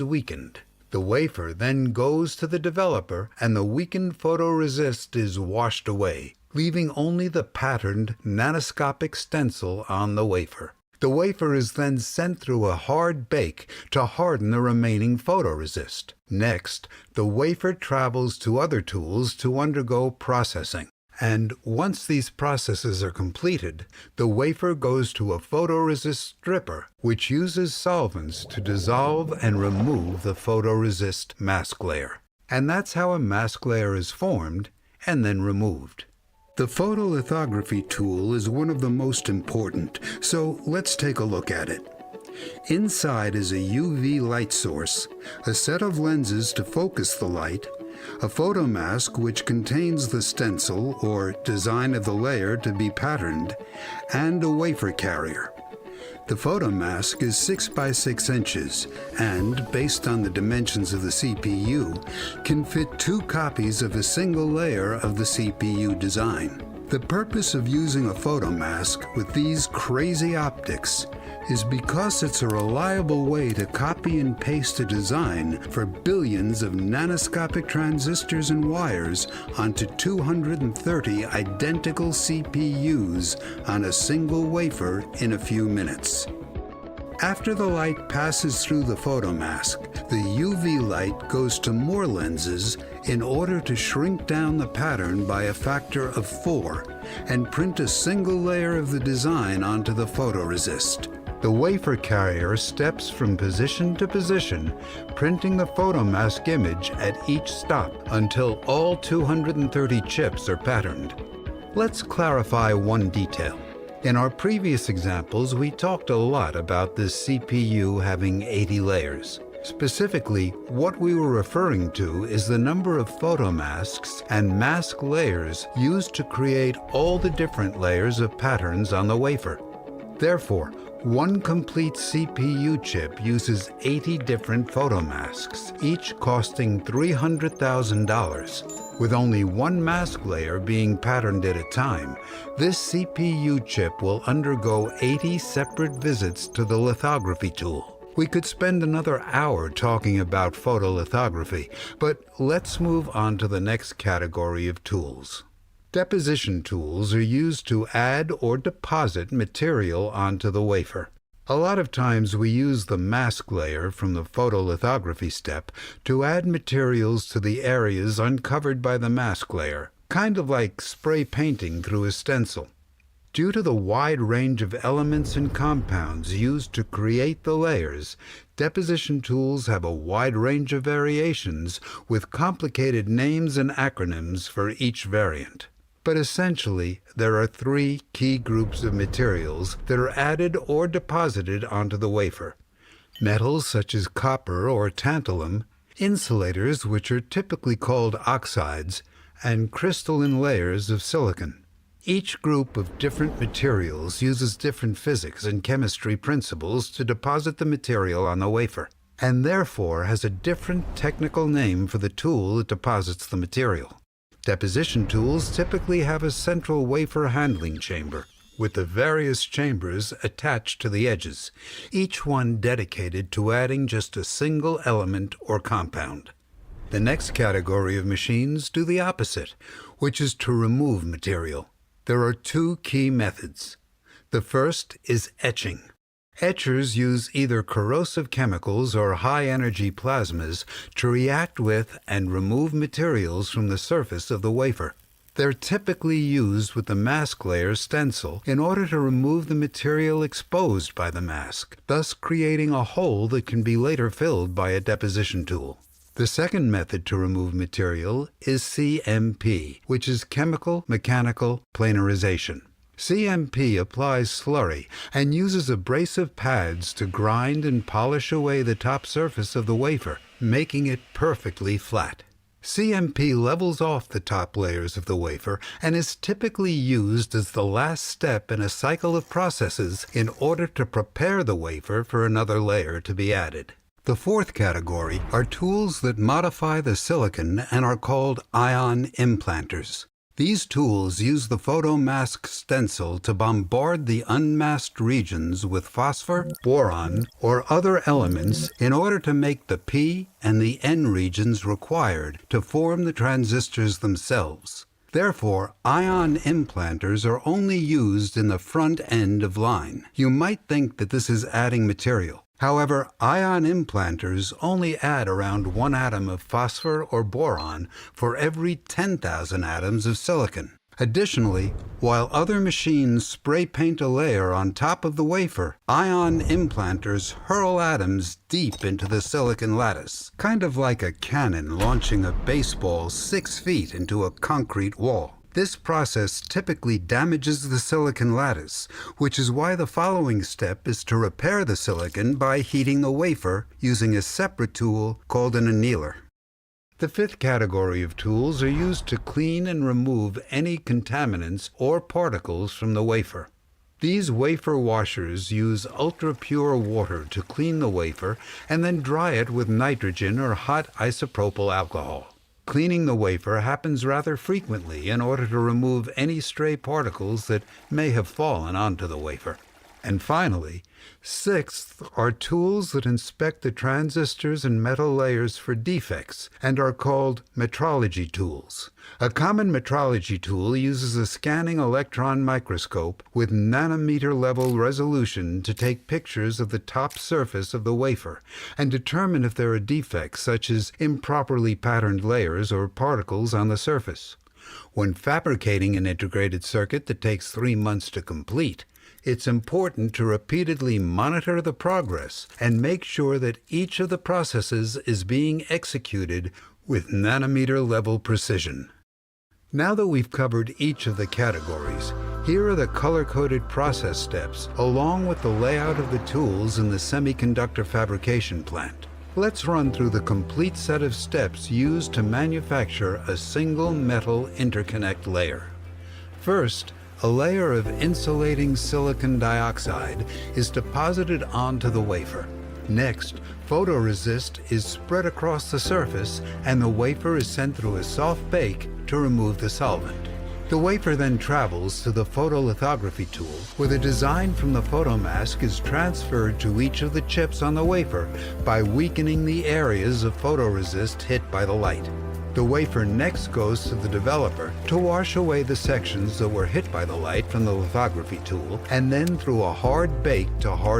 weakened. The wafer then goes to the developer and the weakened photoresist is washed away, leaving only the patterned nanoscopic stencil on the wafer. The wafer is then sent through a hard bake to harden the remaining photoresist. Next, the wafer travels to other tools to undergo processing. And once these processes are completed, the wafer goes to a photoresist stripper, which uses solvents to dissolve and remove the photoresist mask layer. And that's how a mask layer is formed and then removed. The photolithography tool is one of the most important, so let's take a look at it. Inside is a UV light source, a set of lenses to focus the light, a photomask which contains the stencil or design of the layer to be patterned, and a wafer carrier. The photomask is 6 by 6 inches and, based on the dimensions of the CPU, can fit 2 copies of a single layer of the CPU design. The purpose of using a photomask with these crazy optics is because it's a reliable way to copy and paste a design for billions of nanoscopic transistors and wires onto 230 identical CPUs on a single wafer in a few minutes. After the light passes through the photomask, the UV light goes to more lenses in order to shrink down the pattern by a factor of 4 and print a single layer of the design onto the photoresist. The wafer carrier steps from position to position, printing the photomask image at each stop until all 230 chips are patterned. Let's clarify one detail. In our previous examples, we talked a lot about this CPU having 80 layers. Specifically, what we were referring to is the number of photomasks and mask layers used to create all the different layers of patterns on the wafer. Therefore, one complete CPU chip uses 80 different photomasks, each costing $300,000. With only one mask layer being patterned at a time, this CPU chip will undergo 80 separate visits to the lithography tool. We could spend another hour talking about photolithography, but let's move on to the next category of tools. Deposition tools are used to add or deposit material onto the wafer. A lot of times we use the mask layer from the photolithography step to add materials to the areas uncovered by the mask layer, kind of like spray painting through a stencil. Due to the wide range of elements and compounds used to create the layers, deposition tools have a wide range of variations with complicated names and acronyms for each variant. But essentially, there are 3 key groups of materials that are added or deposited onto the wafer. Metals such as copper or tantalum, insulators which are typically called oxides, and crystalline layers of silicon. Each group of different materials uses different physics and chemistry principles to deposit the material on the wafer, and therefore has a different technical name for the tool that deposits the material. Deposition tools typically have a central wafer handling chamber, with the various chambers attached to the edges, each one dedicated to adding just a single element or compound. The next category of machines do the opposite, which is to remove material. There are 2 key methods. The first is etching. Etchers use either corrosive chemicals or high-energy plasmas to react with and remove materials from the surface of the wafer. They're typically used with the mask layer stencil in order to remove the material exposed by the mask, thus creating a hole that can be later filled by a deposition tool. The second method to remove material is CMP, which is chemical mechanical planarization. CMP applies slurry and uses abrasive pads to grind and polish away the top surface of the wafer, making it perfectly flat. CMP levels off the top layers of the wafer and is typically used as the last step in a cycle of processes in order to prepare the wafer for another layer to be added. The fourth category are tools that modify the silicon and are called ion implanters. These tools use the photomask stencil to bombard the unmasked regions with phosphor, boron, or other elements in order to make the P and the N regions required to form the transistors themselves. Therefore, ion implanters are only used in the front end of line. You might think that this is adding material. However, ion implanters only add around 1 atom of phosphor or boron for every 10,000 atoms of silicon. Additionally, while other machines spray paint a layer on top of the wafer, ion implanters hurl atoms deep into the silicon lattice, kind of like a cannon launching a baseball 6 feet into a concrete wall. This process typically damages the silicon lattice, which is why the following step is to repair the silicon by heating the wafer using a separate tool called an annealer. The fifth category of tools are used to clean and remove any contaminants or particles from the wafer. These wafer washers use ultra-pure water to clean the wafer and then dry it with nitrogen or hot isopropyl alcohol. Cleaning the wafer happens rather frequently in order to remove any stray particles that may have fallen onto the wafer. And finally, sixth are tools that inspect the transistors and metal layers for defects and are called metrology tools. A common metrology tool uses a scanning electron microscope with nanometer-level resolution to take pictures of the top surface of the wafer and determine if there are defects such as improperly patterned layers or particles on the surface. When fabricating an integrated circuit that takes 3 months to complete, it's important to repeatedly monitor the progress and make sure that each of the processes is being executed with nanometer-level precision. Now that we've covered each of the categories, here are the color-coded process steps along with the layout of the tools in the semiconductor fabrication plant. Let's run through the complete set of steps used to manufacture a single metal interconnect layer. First, a layer of insulating silicon dioxide is deposited onto the wafer. Next, photoresist is spread across the surface and the wafer is sent through a soft bake to remove the solvent. The wafer then travels to the photolithography tool, where the design from the photomask is transferred to each of the chips on the wafer by weakening the areas of photoresist hit by the light. The wafer next goes to the developer to wash away the sections that were hit by the light from the lithography tool, and then through a hard bake to harden